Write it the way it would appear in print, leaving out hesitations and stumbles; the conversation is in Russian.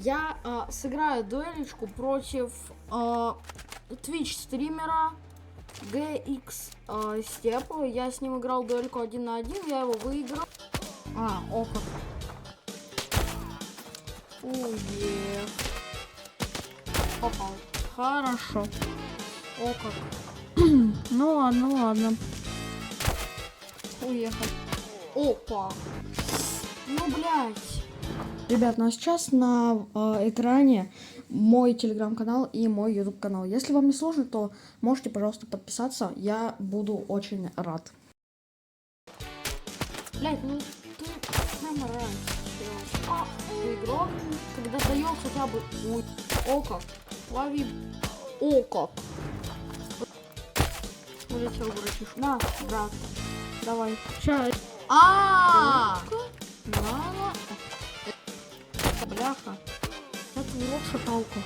Я сыграю дуэлечку против Twitch стримера GX Step. Я с ним играл дуэльку 1 на 1, я его выиграл. Опыт. Уе. Попал. Хорошо. О как. Ну ладно. Уехал. Опа. Ну, блядь. Ребят, ну а сейчас на экране мой телеграм-канал и мой YouTube канал. Если вам не сложно, то можете, пожалуйста, подписаться. Я буду очень рад. Блять, ну ты прямо раньше. Игрок, когда дает хотя бы... Ой, о как. Лови. О как. Улетел братишка. На, брат. Давай. Сейчас. Бляха. Это урод шаталка.